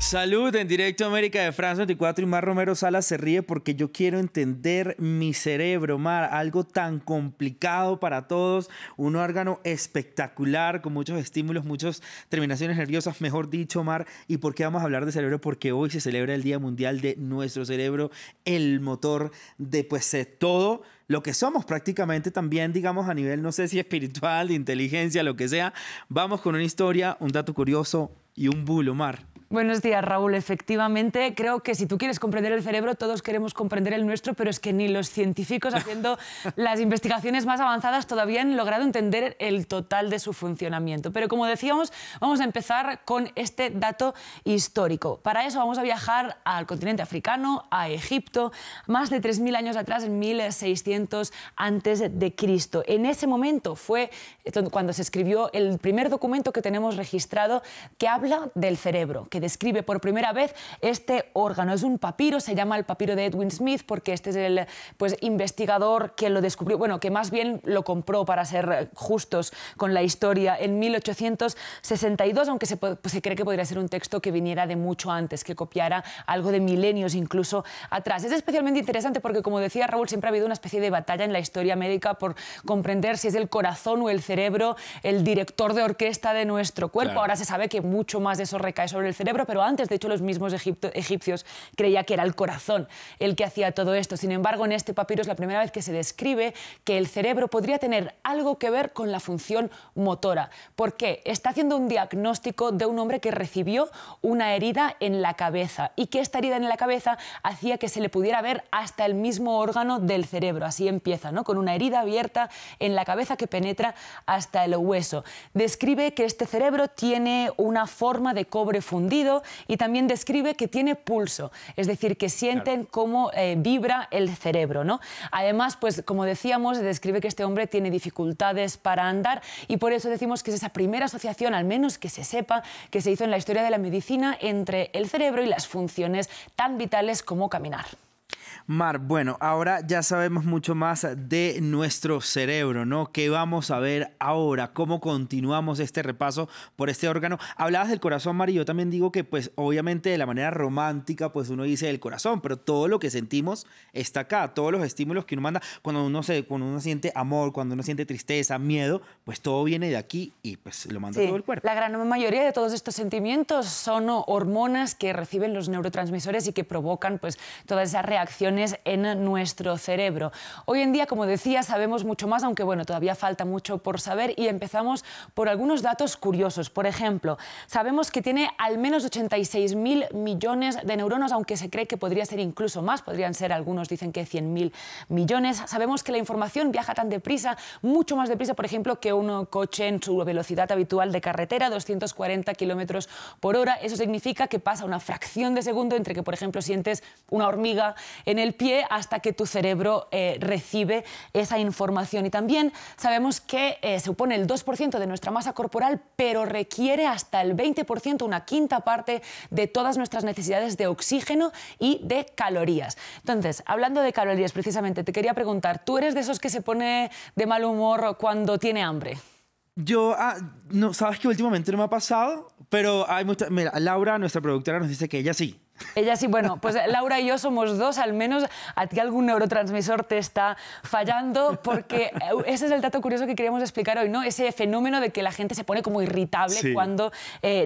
Salud en directo América de France 24 y Mar Romero Salas se ríe porque yo quiero entender mi cerebro, Mar, algo tan complicado para todos, un órgano espectacular con muchos estímulos, muchas terminaciones nerviosas, mejor dicho, Mar. ¿Y por qué vamos a hablar de cerebro? Porque hoy se celebra el Día Mundial de nuestro cerebro, el motor de todo lo que somos prácticamente también, digamos, a nivel, no sé si espiritual, de inteligencia, lo que sea. Vamos con una historia, un dato curioso y un bulo, Mar. Buenos días, Raúl. Efectivamente, creo que si tú quieres comprender el cerebro, todos queremos comprender el nuestro, pero es que ni los científicos haciendo las investigaciones más avanzadas todavía han logrado entender el total de su funcionamiento. Pero como decíamos, vamos a empezar con este dato histórico. Para eso vamos a viajar al continente africano, a Egipto, más de 3.000 años atrás, en 1600 a.C. En ese momento fue cuando se escribió el primer documento que tenemos registrado que habla del cerebro, que describe por primera vez este órgano. Es un papiro, se llama el papiro de Edwin Smith, porque este es el investigador que lo descubrió, bueno, que más bien lo compró, para ser justos con la historia, en 1862, aunque se cree que podría ser un texto que viniera de mucho antes, que copiara algo de milenios incluso atrás. Es especialmente interesante porque, como decía Raúl, siempre ha habido una especie de batalla en la historia médica por comprender si es el corazón o el cerebro el director de orquesta de nuestro cuerpo. Claro. Ahora se sabe que mucho más de eso recae sobre el cerebro, pero antes, de hecho, los mismos egipcios creían que era el corazón el que hacía todo esto. Sin embargo, en este papiro es la primera vez que se describe que el cerebro podría tener algo que ver con la función motora. ¿Por qué? Está haciendo un diagnóstico de un hombre que recibió una herida en la cabeza y que esta herida en la cabeza hacía que se le pudiera ver hasta el mismo órgano del cerebro. Así empieza, ¿no? Con una herida abierta en la cabeza que penetra hasta el hueso. Describe que este cerebro tiene una forma de cobre fundido y también describe que tiene pulso, es decir, que sienten cómo vibra el cerebro, ¿no? Además, pues como decíamos, describe que este hombre tiene dificultades para andar y por eso decimos que es esa primera asociación, al menos que se sepa, que se hizo en la historia de la medicina entre el cerebro y las funciones tan vitales como caminar. Mar, bueno, ahora ya sabemos mucho más de nuestro cerebro, ¿no? ¿Qué vamos a ver ahora? ¿Cómo continuamos este repaso por este órgano? Hablabas del corazón, Mar, y yo también digo que, pues, obviamente de la manera romántica, pues uno dice el corazón, pero todo lo que sentimos está acá, todos los estímulos que uno manda, cuando uno siente amor, cuando uno siente tristeza, miedo, pues todo viene de aquí y pues lo manda todo el cuerpo. La gran mayoría de todos estos sentimientos son hormonas que reciben los neurotransmisores y que provocan, pues, todas esas reacciones en nuestro cerebro. Hoy en día, como decía, sabemos mucho más, aunque bueno, todavía falta mucho por saber, y empezamos por algunos datos curiosos. Por ejemplo, sabemos que tiene al menos 86.000 millones de neuronas, aunque se cree que podría ser incluso más, podrían ser, algunos dicen que 100.000 millones. Sabemos que la información viaja tan deprisa, mucho más deprisa, por ejemplo, que un coche en su velocidad habitual de carretera, 240 kilómetros por hora. Eso significa que pasa una fracción de segundo entre que, por ejemplo, sientes una hormiga en el pie hasta que tu cerebro recibe esa información. Y también sabemos que supone el 2% de nuestra masa corporal, pero requiere hasta el 20%, una quinta parte de todas nuestras necesidades de oxígeno y de calorías. Entonces, hablando de calorías, precisamente, te quería preguntar, ¿tú eres de esos que se pone de mal humor cuando tiene hambre? Yo, no, sabes que últimamente no me ha pasado, pero hay mucha... Mira, Laura, nuestra productora, nos dice que ella sí. Ella sí, bueno, pues Laura y yo somos dos, al menos a ti algún neurotransmisor te está fallando, porque ese es el dato curioso que queríamos explicar hoy, ¿no? Ese fenómeno de que la gente se pone como irritable cuando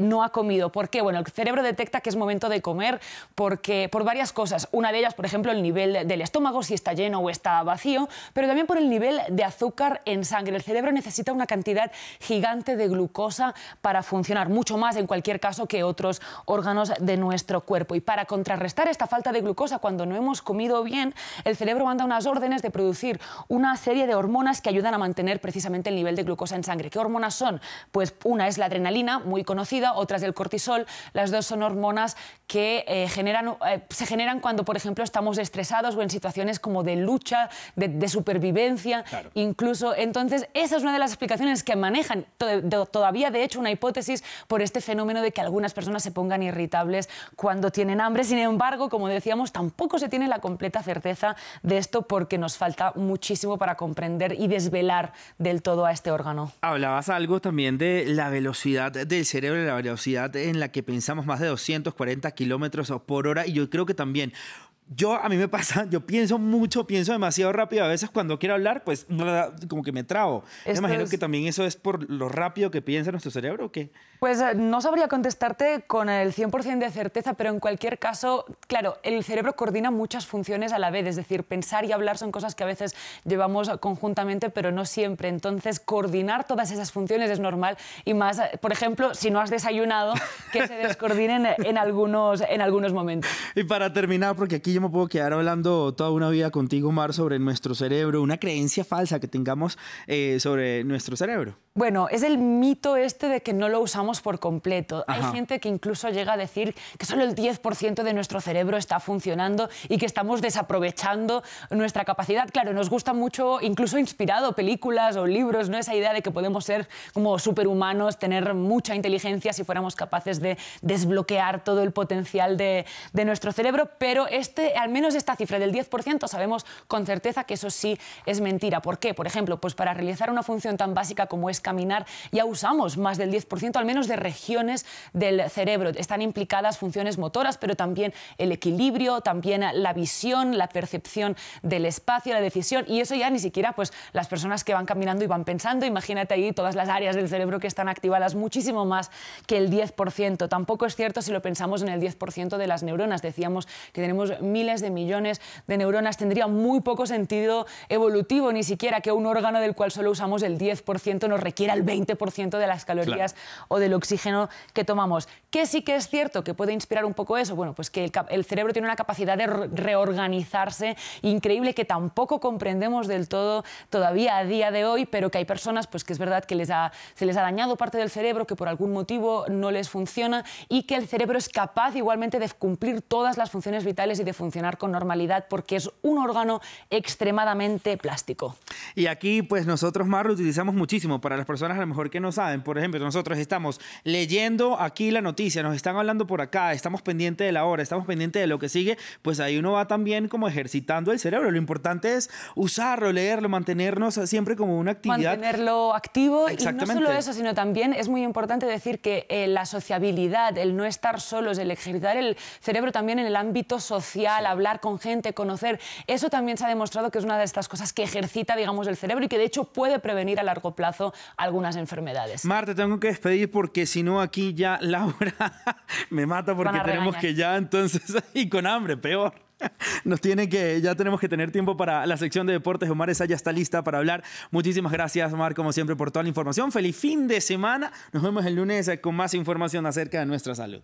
no ha comido. ¿Por qué? Bueno, el cerebro detecta que es momento de comer por varias cosas. Una de ellas, por ejemplo, el nivel del estómago, si está lleno o está vacío, pero también por el nivel de azúcar en sangre. El cerebro necesita una cantidad gigante de glucosa para funcionar, mucho más en cualquier caso que otros órganos de nuestro cuerpo. Y para contrarrestar esta falta de glucosa cuando no hemos comido bien, el cerebro manda unas órdenes de producir una serie de hormonas que ayudan a mantener precisamente el nivel de glucosa en sangre. ¿Qué hormonas son? Pues una es la adrenalina, muy conocida, otra es el cortisol. Las dos son hormonas que se generan cuando, por ejemplo, estamos estresados o en situaciones como de lucha, de supervivencia, incluso. Entonces, esa es una de las explicaciones que manejan todavía, de hecho, una hipótesis por este fenómeno de que algunas personas se pongan irritables cuando tienen tienen hambre. Sin embargo, como decíamos, tampoco se tiene la completa certeza de esto porque nos falta muchísimo para comprender y desvelar del todo a este órgano. Hablabas algo también de la velocidad del cerebro, la velocidad en la que pensamos, más de 240 kilómetros por hora, y yo creo que también... A mí me pasa, yo pienso mucho, pienso demasiado rápido. A veces cuando quiero hablar, pues como que me trabo. Me imagino que también eso es por lo rápido que piensa nuestro cerebro, ¿o qué? Pues no sabría contestarte con el 100% de certeza, pero en cualquier caso, claro, el cerebro coordina muchas funciones a la vez. Es decir, pensar y hablar son cosas que a veces llevamos conjuntamente, pero no siempre. Entonces, coordinar todas esas funciones es normal. Y más, por ejemplo, si no has desayunado, que se descoordinen en algunos momentos. Y para terminar, porque aquí yo me puedo quedar hablando toda una vida contigo, Mar, sobre nuestro cerebro, una creencia falsa que tengamos sobre nuestro cerebro. Bueno, es el mito este de que no lo usamos por completo. Ajá. Hay gente que incluso llega a decir que solo el 10% de nuestro cerebro está funcionando y que estamos desaprovechando nuestra capacidad. Claro, nos gusta mucho, incluso inspirado, películas o libros, ¿no? Esa idea de que podemos ser como superhumanos, tener mucha inteligencia si fuéramos capaces de desbloquear todo el potencial de nuestro cerebro, pero al menos esta cifra del 10% sabemos con certeza que eso sí es mentira. ¿Por qué? Por ejemplo, pues para realizar una función tan básica como es caminar, ya usamos más del 10%, al menos de regiones del cerebro. Están implicadas funciones motoras, pero también el equilibrio, también la visión, la percepción del espacio, la decisión, y eso ya ni siquiera pues las personas que van caminando y van pensando. Imagínate ahí todas las áreas del cerebro que están activadas, muchísimo más que el 10%. Tampoco es cierto si lo pensamos en el 10% de las neuronas. Decíamos que tenemos miles de millones de neuronas. Tendría muy poco sentido evolutivo ni siquiera que un órgano del cual solo usamos el 10% nos requiera el 20% de las calorías, claro, o del oxígeno que tomamos. ¿Qué sí que es cierto que puede inspirar un poco eso? Bueno, pues que el cerebro tiene una capacidad de reorganizarse increíble que tampoco comprendemos del todo todavía a día de hoy, pero que hay personas pues que es verdad que se les ha dañado parte del cerebro, que por algún motivo no les funciona, y que el cerebro es capaz igualmente de cumplir todas las funciones vitales y de funcionar con normalidad porque es un órgano extremadamente plástico. Y aquí pues nosotros, Mar, lo utilizamos muchísimo para las personas a lo mejor que no saben. Por ejemplo, nosotros estamos leyendo aquí la noticia, nos están hablando por acá, estamos pendientes de la hora, estamos pendientes de lo que sigue, pues ahí uno va también como ejercitando el cerebro. Lo importante es usarlo, leerlo, mantenernos siempre como una actividad. Mantenerlo activo. Y no solo eso, sino también es muy importante decir que la sociabilidad, el no estar solos, el ejercitar el cerebro también en el ámbito social, sí, hablar con gente, conocer, eso también se ha demostrado que es una de estas cosas que ejercita, digamos, el cerebro y que de hecho puede prevenir a largo plazo algunas enfermedades. Mar, te tengo que despedir porque si no aquí ya Laura me mata porque tenemos que ya entonces, y con hambre, peor. Ya tenemos que tener tiempo para la sección de deportes. Omar Esa ya está lista para hablar. Muchísimas gracias, Omar, como siempre, por toda la información. Feliz fin de semana. Nos vemos el lunes con más información acerca de nuestra salud.